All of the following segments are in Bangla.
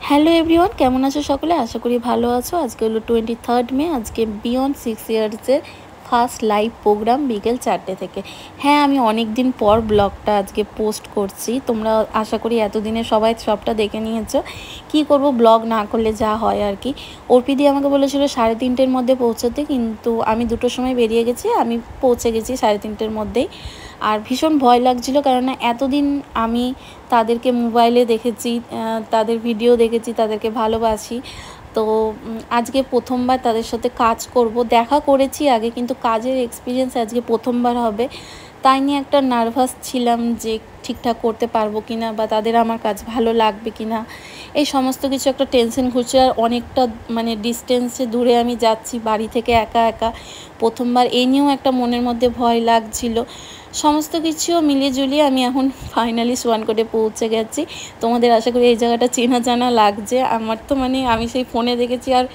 হ্যালো এভরিওয়ান, কেমন আছো সকলে? আশা করি ভালো আছো। আজকে হলো 23 মে। আজকে বিয়ন্ড 6 ইয়ার্সের ফার্স্ট লাইভ প্রোগ্রাম বিকেল 4টে থেকে। হ্যাঁ, আমি অনেক দিন পর ব্লগটা আজকে পোস্ট করছি। তোমরা আশা করি এতদিনে সবাই সবটা দেখে নিয়েছো। কি করব, ব্লগ না করলে যা হয় আর কি। অর্পিদি আমাকে বলেছিল 3:30-র মধ্যে পৌঁছতে, কিন্তু আমি 2টোর সময় বেরিয়ে গেছি। আমি পৌঁছে গেছি 3:30-র মধ্যেই। আর ভীষণ ভয় লাগছিল, কেননা এতদিন আমি তাদেরকে মোবাইলে দেখেছি, তাদের ভিডিও দেখেছি, তাদেরকে ভালোবাসি। তো আজকে প্রথমবার তাদের সাথে কাজ করব। দেখা করেছি আগে, কিন্তু কাজের এক্সপিরিয়েন্স আজকে প্রথমবার হবে। তাই নিয়ে একটা নার্ভাস ছিলাম যে ঠিকঠাক করতে পারবো কি না, বা তাদের আমার কাজ ভালো লাগবে কি না, এই সমস্ত কিছু একটা টেনশন ঘুরছে। আর অনেকটা ডিস্টেন্সে দূরে আমি যাচ্ছি বাড়ি থেকে একা একা, প্রথমবার। এই নিয়েও একটা মনের মধ্যে ভয় লাগছিল। সমস্ত কিছু মিলিয়ে ঝুলিয়ে আমি এখন ফাইনালি সোয়ানকোটে পৌঁছে গেছি। তোমাদের আশা করি এই জায়গাটা চেনা জানা লাগছে। আমার তো আমি সেই ফোনে দেখেছি, আর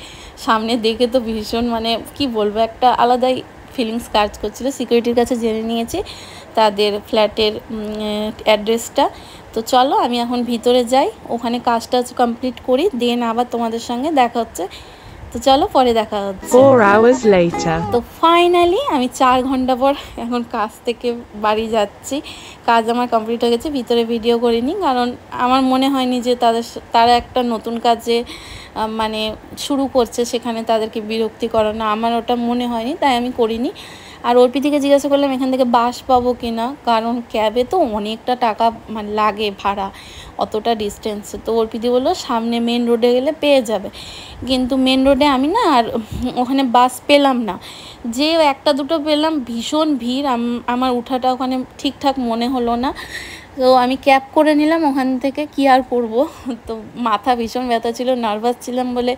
সামনে দেখে তো ভীষণ কি বলবো, একটা আলাদাই ফিলিংস কাজ করছিল। সিকিউরিটির কাছে জেনে নিয়েছি তাদের ফ্ল্যাটের অ্যাড্রেসটা। তো চলো আমি এখন ভিতরে যাই, ওখানে কাজটা কমপ্লিট করি, দেন আবার তোমাদের সঙ্গে দেখা হচ্ছে। তো চলো পরে দেখা হচ্ছে। 4 hours later. তো ফাইনালি আমি 4 ঘন্টা পর এখন কাজ থেকে বাড়ি যাচ্ছি। কাজ আমার কমপ্লিট হয়ে গেছে। ভিতরে ভিডিও করিনি, কারণ আমার মনে হয়নি যে তারা একটা নতুন কাজে শুরু করছে, সেখানে তাদেরকে বিরক্তি করানো আমার ওটা মনে হয়নি, তাই আমি করিনি। আর অর্পিদিকে জিজ্ঞাসা করলাম এখান থেকে বাস পাবো কি না, কারণ ক্যাবে তো অনেকটা টাকা লাগে ভাড়া, অতটা ডিস্টেন্সে। তো অর্পিদি বললো সামনে মেন রোডে গেলে পেয়ে যাবে, কিন্তু মেন রোডে আমি না আর ওখানে বাস পেলাম না। যে একটা দুটো পেলাম, ভীষণ ভিড়, আমার উঠাটা ওখানে ঠিকঠাক মনে হলো না। তো আমি ক্যাব করে নিলাম ওখান থেকে, কি আর করব। তো মাথা ভীষণ ব্যথা ছিল, নার্ভাস ছিলাম বলে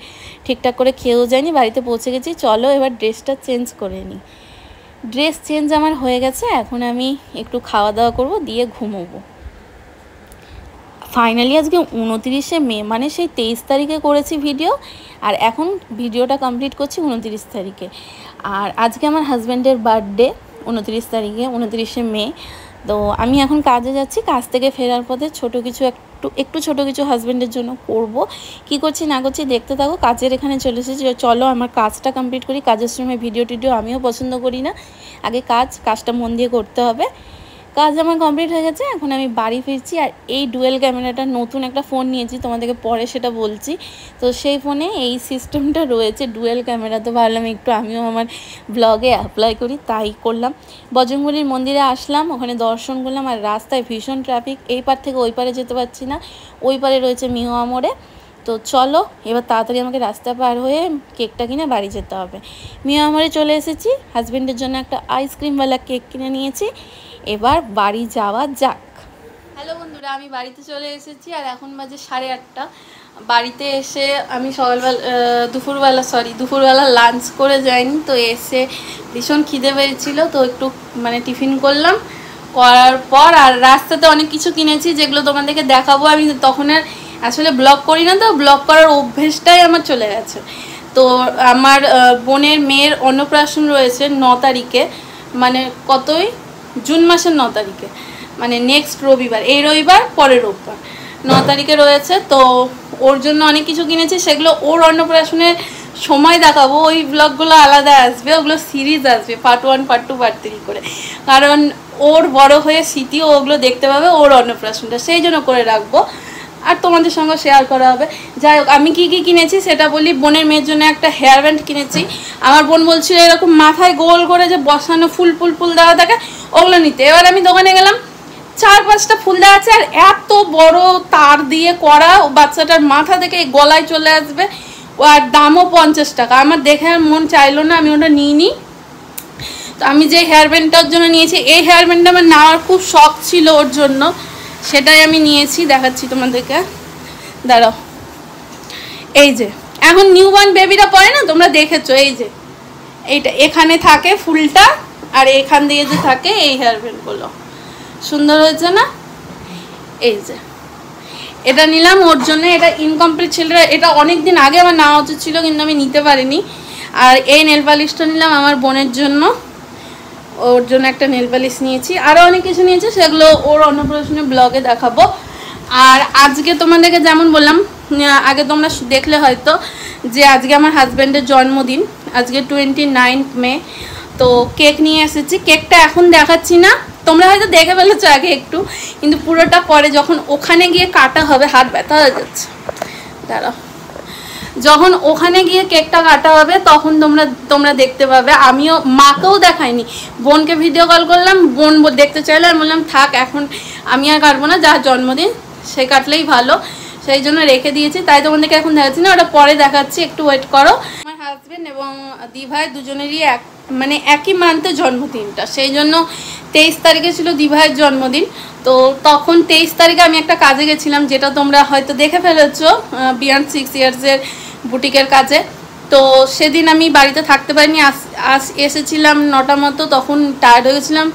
ঠিকঠাক করে খেয়েও যায়নি। বাড়িতে পৌঁছে গেছি। চলো এবার ড্রেসটা চেঞ্জ করে নিই। ড্রেস চেঞ্জ আমার হয়ে গেছে, এখন আমি একটু খাওয়া দাওয়া করব, দিয়ে ঘুমোবো। ফাইনালি আজকে 29শে মে, সেই 23 তারিখে করেছি ভিডিও, আর এখন ভিডিওটা কমপ্লিট করছি 29 তারিখে। আর আজকে আমার হাজব্যান্ডের বার্থডে 29 তারিখে, 29শে মে। তো আমি এখন কাজে যাচ্ছি। কাজ থেকে ফেরার পথে একটু ছোটো কিছু হাজব্যান্ডের জন্য করব। কি করছি না করছি দেখতে থাকো। কাজের এখানে চলে এসেছি, চলো আমার কাজটা কমপ্লিট করি। কাজের সময় ভিডিও টিডিও আমিও পছন্দ করি না, আগে কাজটা মন দিয়ে করতে হবে। কাজ আমার কমপ্লিট হয়ে গেছে, এখন আমি বাড়ি ফিরছি। আর এই ডুয়েল ক্যামেরাটা নতুন একটা ফোন নিয়েছি, তোমাদেরকে পরে সেটা বলছি। তো সেই ফোনে এই সিস্টেমটা রয়েছে ডুয়েল ক্যামেরা। তো ভাবলাম একটু আমিও আমার ব্লগে অ্যাপ্লাই করি, তাই করলাম। বজরংবলীর মন্দিরে আসলাম, ওখানে দর্শন করলাম। আর রাস্তায় ভীষণ ট্রাফিক, এই পার থেকে ওই পারে যেতে পারছি না, ওই পারে রয়েছে মিওয়া মোড়ে। তো চলো এবার তাড়াতাড়ি আমাকে রাস্তা পার হয়ে কেকটা কিনে বাড়ি যেতে হবে। মিওয়া মোড়ে চলে এসেছি, হাজব্যান্ডের জন্য একটা আইসক্রিমওয়ালা কেক কিনে নিয়েছি। এবার বাড়ি যাওয়া যাক। হ্যালো বন্ধুরা, আমি বাড়িতে চলে এসেছি, আর এখন বাজে 8:30। বাড়িতে এসে আমি দুপুরবেলা লাঞ্চ করে যাইনি। তো এসে ভীষণ খিদে পেয়েছিল, তো একটু টিফিন করলাম। করার পর আর রাস্তাতে অনেক কিছু কিনেছি, যেগুলো তোমাদেরকে দেখাবো। আমি তখন আর আসলে ব্লগ করি না, তো ব্লগ করার অভ্যেসটাই আমার চলে গেছে। তো আমার বোনের মেয়ের অন্নপ্রাশন রয়েছে 9 তারিখে, জুন মাসের 9 তারিখে, নেক্সট রবিবার, এই রবিবার পরের রবিবার 9 তারিখে রয়েছে। তো ওর জন্য অনেক কিছু কিনেছি, সেগুলো ওর অন্নপ্রাশনের সময় দেখাবো। ওই ব্লগগুলো আলাদা আসবে, ওগুলো সিরিজ আসবে, পার্ট 1, পার্ট 2, পার্ট 3 করে, কারণ ওর বড় হয়ে স্মৃতিও ওগুলো দেখতে পাবে, ওর অন্নপ্রাশনটা সেই জন্য করে রাখবো, আর তোমাদের সঙ্গে শেয়ার করা হবে। যাই হোক, আমি কি কি কিনেছি সেটা বলি। বোনের মেয়ের জন্য একটা হেয়ার ব্যান্ড কিনেছি। আমার বোন বলছিল এরকম মাথায় গোল করে যে বসানো ফুল দেওয়া থাকে, ওগুলো নিতে। এবার আমি দোকানে গেলাম, 4-5টা ফুল দেওয়া আছে, আর এত বড় তার দিয়ে করা, বাচ্চাটার মাথা থেকে গলায় চলে আসবে, আর দামও 50 টাকা। আমার দেখে আর মন চাইলো না, আমি ওটা নিইনি। তো আমি যে হেয়ার ব্যান্ডটার জন্য নিয়েছি, এই হেয়ার ব্যান্ডটা আমার নেওয়ার খুব শখ ছিল ওর জন্য, সেটাই আমি নিয়েছি, দেখাচ্ছি তোমাদেরকে, দাঁড়াও। এই যে এখন নিউবর্ন বেবিরা পরে না, তোমরা দেখেছো, এই যে এইটা এখানে থাকে ফুলটা, আর এখান দিয়ে যে থাকে এই হেয়ার ব্যান্ডগুলো, সুন্দর হয়েছে না? এই যে এটা নিলাম ওর জন্য, এটা ইনকমপ্লিট ছিল, এটা অনেক দিন আগে আমার নেওয়া উচিত ছিল, কিন্তু আমি নিতে পারিনি। আর এই নেল পালিশটা নিলাম আমার বোনের জন্য, ওর জন্য একটা নেল পালিশ নিয়েছি। আরও অনেক কিছু নিয়েছি, সেগুলো ওর অন্নপ্রাশনের ব্লগে দেখাবো। আর আজকে তোমাদেরকে যেমন বললাম আগে তোমরা দেখলে হয়তো যে আজকে আমার হাজব্যান্ডের জন্মদিন, আজকে 29 মে। তো কেক নিয়ে এসেছি, কেকটা এখন দেখাচ্ছি না, তোমরা হয়তো দেখে ফেলেছো আগে একটু, কিন্তু পুরোটা পরে যখন ওখানে গিয়ে কাটা হবে। হাত ব্যথা হয়ে যাচ্ছে, দাঁড়াও। যখন ওখানে গিয়ে কেকটা কাটা হবে তখন তোমরা দেখতে পাবে। আমিও মাকেও দেখাইনি, বোনকে ভিডিও কল করলাম, বোন দেখতে চাইলে আমি বললাম থাক এখন আমি আর কাটবো না, যার জন্মদিন সে কাটলেই ভালো, সেই জন্য রেখে দিয়েছি। তাই তোমাদেরকে এখন দেখাচ্ছি না, ওটা পরে দেখাচ্ছি, একটু ওয়েট করো। আমার হাজব্যান্ড এবং দি ভাই দুজনেরই একই মান্থে জন্মদিনটা, সেই জন্য 23 তারিখে ছিল দি ভাইয়ের জন্মদিন। তো তখন 23 তারিখে আমি একটা কাজে গেছিলাম, যেটা তোমরা হয়তো দেখে ফেলেছো, বিয়ন্ড 6 ইয়ার্সের বুটিকের কাজে। তো সেদিন আমি বাড়িতে থাকতে পারিনি, এসেছিলাম 9টার মতো, তখন টায়ার্ড হয়ে গেছিলাম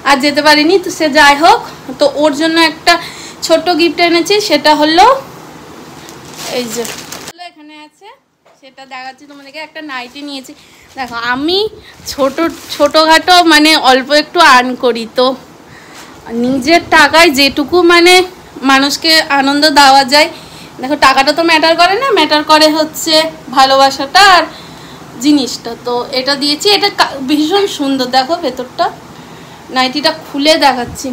আর যেতে পারিনি। তো সে যাই হোক, তো ওর জন্য একটা ছোট্ট গিফট এনেছি, সেটা হলো এই যে এখানে আছে, সেটা দেখাচ্ছি তোমাদেরকে। একটা নাইটি নিয়েছি, দেখো আমি ছোটোখাটো মানে অল্প একটু আর্ন করি, তো নিজের টাকায় যেটুকু মানে মানুষকে আনন্দ দেওয়া যায়, দেখো টাকাটা তো ম্যাটার করে না, ম্যাটার করে হচ্ছে ভালোবাসাটা আর জিনিসটা। তো এটা দিয়েছি, এটা ভীষণ সুন্দর, দেখো ভেতরটা। নাইটিটা খুলে দেখাচ্ছি,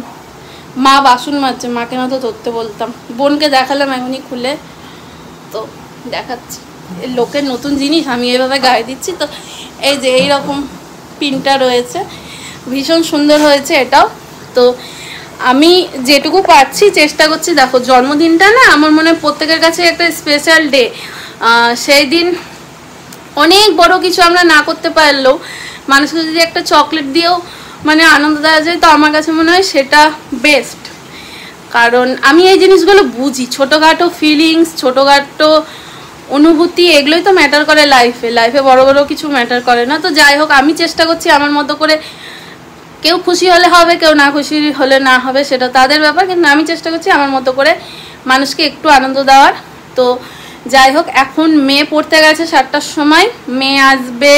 মা বাসন মাজছে, মাকে না তো ধরতে বলতাম, বোনকে দেখালাম এখনই খুলে, তো দেখাচ্ছি। লোকের নতুন জিনিস আমি এভাবে গায়ে দিচ্ছি। তো এই যে এইরকম পিনটা রয়েছে, ভীষণ সুন্দর হয়েছে এটাও। তো আমি যেটুকু পারছি চেষ্টা করছি। দেখো জন্মদিনটা না আমার মনে হয় প্রত্যেকের কাছে একটা স্পেশাল ডে। সেই দিন অনেক বড় কিছু আমরা না করতে পারলেও মানুষকে যদি একটা চকলেট দিয়েও মানে আনন্দ দেওয়া যায়, তো আমার কাছে মনে হয় সেটা বেস্ট। কারণ আমি এই জিনিসগুলো বুঝি, ছোটোখাটো ফিলিংস, ছোটোখাটো অনুভূতি, এগুলোই তো ম্যাটার করে লাইফে বড় বড় কিছু ম্যাটার করে না। তো যাই হোক, আমি চেষ্টা করছি আমার মতো করে, কেউ খুশি হলে হবে, কেউ না খুশি হলে না হবে, সেটা তাদের ব্যাপার, কিন্তু আমি চেষ্টা করছি আমার মতো করে মানুষকে একটু আনন্দ দেওয়ার। তো যাই হোক, এখন মেয়ে পড়তে গেছে 7টার সময়, মেয়ে আসবে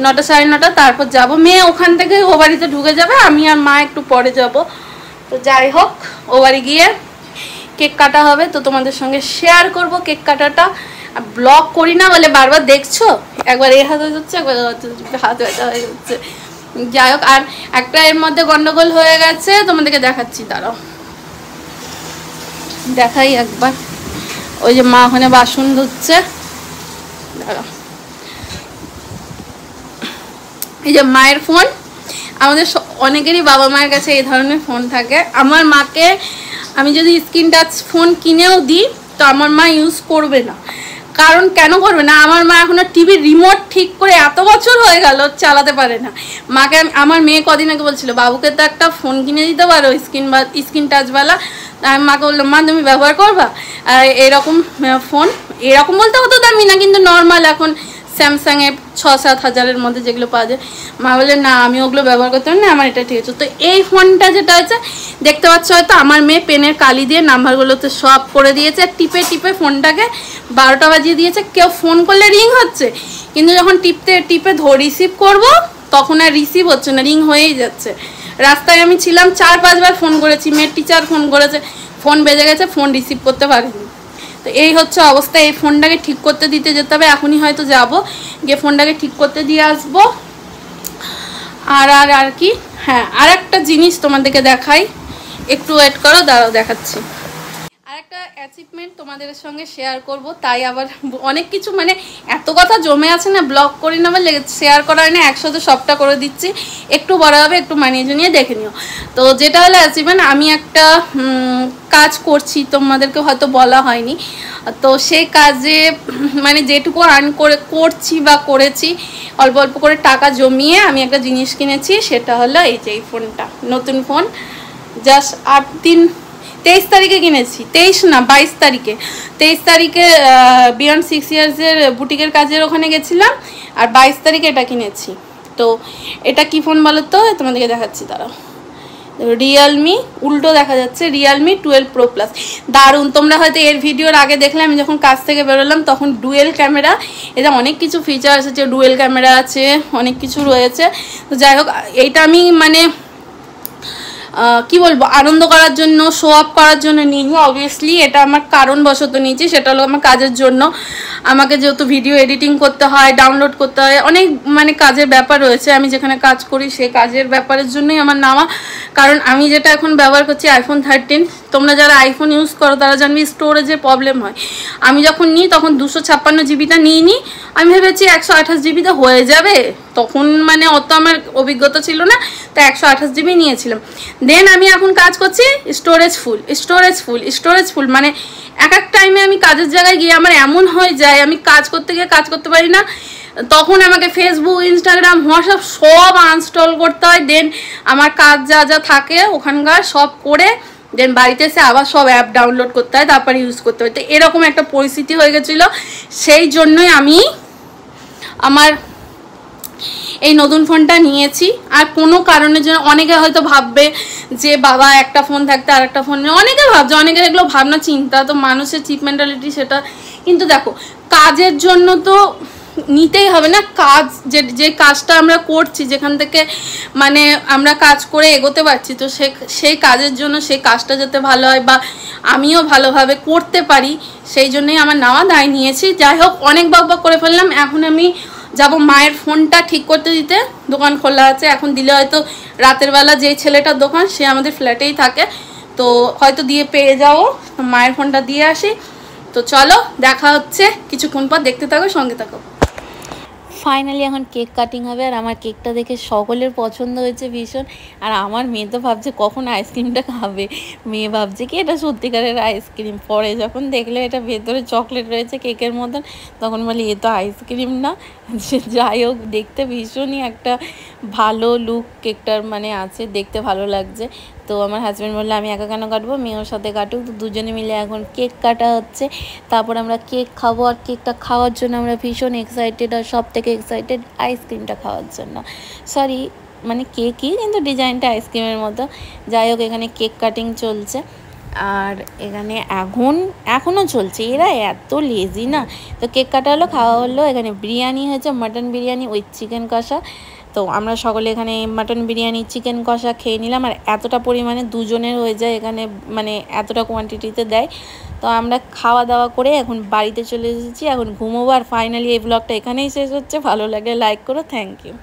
9টা সাড়ে 9টা, তারপর যাব। মেয়ে ওখান থেকে ও বাড়িতে ঢুকে যাবে, আমি আর মা একটু পরে যাব। তো যাই হোক, ও বাড়ি গিয়ে কেক কাটা হবে, তো তোমাদের সঙ্গে শেয়ার করব কেক কাটাটা। ব্লগ করি না বলে বারবার দেখছো, একবার এই হাত হয়ে যাচ্ছে, একবার হাত ব্যথা হয়ে যাচ্ছে। যাই হোক, আর একটা এর মধ্যে গন্ডগোল হয়ে গেছে, তোমাদেরকে দেখাচ্ছি, দাঁড়াও দেখাই একবার। ওই যে মা ওখানে বাসন ধুচ্ছে, দাঁড়াও। এই যে মায়ের ফোন, আমাদের অনেকেরই বাবা মায়ের কাছে এই ধরনের ফোন থাকে। আমার মাকে আমি যদি স্ক্রিন টাচ ফোন কিনেও দিই, তো আমার মা ইউজ করবে না। কারণ কেন করবে না, আমার মা এখনো টিভির রিমোট ঠিক করে এত বছর হয়ে গেল চালাতে পারে না। মাকে আমার মেয়ে কদিন আগে বলছিল বাবুকে তো একটা ফোন কিনে দিতে পারো স্ক্রিন টাচওয়ালা। আমি মাকে বললাম, মা তুমি ব্যবহার করবা এরকম ফোন? এরকম বলতে অত দামি না, কিন্তু নর্মাল এখন স্যামসাংয়ের 6-7 হাজারের মধ্যে যেগুলো পাওয়া যায়। মা বলে না আমি ওগুলো ব্যবহার করতে পারি না, আমার এটা ঠিক আছে। তো এই ফোনটা যেটা আছে দেখতে পাচ্ছ হয়তো, আমার মেয়ে পেনের কালি দিয়ে নাম্বারগুলোতে সব করে দিয়েছে, টিপে টিপে ফোনটাকে 12টা বাজিয়ে দিয়েছে। কেউ ফোন করলে রিং হচ্ছে, কিন্তু যখন টিপে রিসিভ করব তখন আর রিসিভ হচ্ছে না, রিং হয়েই যাচ্ছে। রাস্তায় আমি ছিলাম, 4-5 বার ফোন করেছি, মেয়ের টিচার ফোন করেছে, ফোন বেজে গেছে, ফোন রিসিভ করতে পারিনি। তো এই হচ্ছে অবস্থা। এই ফোনটাকে ঠিক করতে দিতে যেতে হবে, এখনই হয়তো যাব, গিয়ে ফোনটাকে ঠিক করতে দিয়ে আসবো। আর কি, হ্যাঁ আর একটা জিনিস তোমাদেরকে দেখাই, একটু ওয়েট করো, দাঁড়াও দেখাচ্ছি। আর একটা অ্যাচিভমেন্ট তোমাদের সঙ্গে শেয়ার করব, তাই আবার অনেক কিছু মানে এত কথা জমে আছে না, ব্লগ করি না বলে শেয়ার করা হয় না, একসাথে সবটা করে দিচ্ছি। একটু বড় হবে, একটু মানিয়ে জনিয়ে দেখে নিও। তো যেটা হলো অ্যাচিভমেন্ট, আমি একটা কাজ করছি, তোমাদেরকে হয়তো বলা হয়নি। তো সেই কাজে মানে যেটুকু আর্ন করছি বা করেছি, অল্প অল্প করে টাকা জমিয়ে আমি একটা জিনিস কিনেছি, সেটা হলো এই যে এই ফোনটা, নতুন ফোন। জাস্ট 8 দিন, 23 তারিখে কিনেছি, 23 না 22 তারিখে। 23 তারিখে বিয়ন্ড 6 ইয়ার্সের বুটিকের কাজের ওখানে গেছিলাম, আর 22 তারিখে এটা কিনেছি। তো এটা কি ফোন বলো তো, তোমাদেরকে দেখাচ্ছি, দাঁড়াও। রিয়েলমি, উল্টো দেখা যাচ্ছে, রিয়েলমি 12 Pro Plus। দারুণ, তোমরা হয়তো এর ভিডিওর আগে দেখলে, আমি যখন কাজ থেকে বেরোলাম তখন ডুয়েল ক্যামেরা, এটা অনেক কিছু ফিচার আছে, ডুয়েল ক্যামেরা আছে, অনেক কিছু রয়েছে। তো যাই হোক, এইটা আমি মানে কি বলবো, আনন্দ করার জন্য, শো আপ করার জন্য নিইনি। অবভিয়াসলি এটা আমার কারণবশত নিয়েছি, সেটা হলো আমার কাজের জন্য। আমাকে যেহেতু ভিডিও এডিটিং করতে হয়, ডাউনলোড করতে হয়, অনেক মানে কাজের ব্যাপার রয়েছে। আমি যেখানে কাজ করি সেই কাজের ব্যাপারের জন্যই আমার নেওয়া। কারণ আমি যেটা এখন ব্যবহার করছি iPhone 13, তোমরা যারা আইফোন ইউজ করো তারা জানবে স্টোরেজের প্রবলেম হয়। আমি যখন নিই তখন 256 জিবিটা নিইনি, আমি ভেবেছি 128 জিবিতে হয়ে যাবে। তখন মানে অত আমার অভিজ্ঞতা ছিল না, তো 128 জিবি নিয়েছিলাম। দেন আমি এখন কাজ করছি স্টোরেজ ফুল, মানে এক টাইমে আমি কাজের জায়গায় গিয়ে আমার এমন হয়ে যায় আমি কাজ করতে গিয়ে কাজ করতে পারি না। তখন আমাকে ফেসবুক, ইনস্টাগ্রাম, হোয়াটসঅ্যাপ সব আনস্টল করতে হয়। দেন আমার কাজ যা যা থাকে ওখানকার সব করে দেন বাড়িতে এসে আবার সব অ্যাপ ডাউনলোড করতে হয়, তারপর ইউজ করতে হয়। তো এরকম একটা পরিস্থিতি হয়ে গেছিলো। সেই জন্যই আমি আমার এই নতুন ফোনটা নিয়েছি। আর কোনো কারণের জন্য অনেকে হয়তো ভাববে যে বাবা একটা ফোন থাকতে আর একটা ফোন, অনেকে ভাবছে, অনেকে এগুলো ভাবনা চিন্তা, তো মানুষের চিপ মেন্টালিটি সেটা। কিন্তু দেখো, কাজের জন্য তো নিতেই হবে না। কাজ যে কাজটা আমরা করছি, যেখান থেকে মানে আমরা কাজ করে এগোতে পারছি, তো সেই কাজের জন্য সেই কাজটা যাতে ভালো হয় বা আমিও ভালোভাবে করতে পারি, সেই জন্যই আমার নেওয়া দায় নিয়েছি। যাই হোক, অনেক বকবক করে ফেললাম। এখন আমি যাব মায়ের ফোনটা ঠিক করতে দিতে, দোকান খোলা আছে। এখন দিলে হয়তো রাতের বেলা যেই ছেলেটার দোকান সে আমাদের ফ্ল্যাটেই থাকে, তো হয়তো দিয়ে পেয়ে যাবো। মায়ের ফোনটা দিয়ে আসি। তো চলো, দেখা হচ্ছে কিছুক্ষণ পর, দেখতে থাকো, সঙ্গে থাকো। ফাইনালি এখন কেক কাটিং হবে। আর আমার কেকটা দেখে সকলের পছন্দ হয়েছে ভীষণ। আর আমার মেয়ে তো ভাবছে কখন আইসক্রিমটা খাবে। মেয়ে ভাবছে কি এটা সত্যিকারের আইসক্রিম। পরে যখন দেখলো এটা ভেতরে চকলেট রয়েছে কেকের মতন, তখন বলি এ তো আইসক্রিম না। যাই হোক, দেখতে ভীষণই একটা ভালো লুক কেকটার মানে আছে, দেখতে ভালো লাগছে। তো আমার হাজব্যান্ড বললো আমি একা কেন কাটবো, মেয়ের সাথে কাটুক। তো দুজনে মিলে এখন কেক কাটা হচ্ছে। তারপর আমরা কেক খাবো। আর কেকটা খাওয়ার জন্য আমরা ভীষণ এক্সাইটেড। আর সব থেকে এক্সাইটেড আইসক্রিমটা খাওয়ার জন্য। সরি, মানে কেকই, কিন্তু ডিজাইনটা আইসক্রিমের মতো। যাই হোক, এখানে কেক কাটিং চলছে। আর এখানে এখনও চলছে, এরা এত লেজি না। তো কেক কাটা হলো, খাওয়া হলো। এখানে বিরিয়ানি হয়েছে, মাটন বিরিয়ানি উইথ চিকেন কষা। তো আমরা সকলে এখানে মাটন বিরিয়ানি, চিকেন কষা খেয়ে নিলাম। আর এতটা পরিমাণে দুজনের হয়ে যায় এখানে, মানে এতটা কোয়ান্টিটিতে দেয়। তো আমরা খাওয়া দাওয়া করে এখন বাড়িতে চলে এসেছি, এখন ঘুমোবো। আর ফাইনালি এই ব্লগটা এখানেই শেষ হচ্ছে। ভালো লাগলে লাইক করো, থ্যাংক ইউ।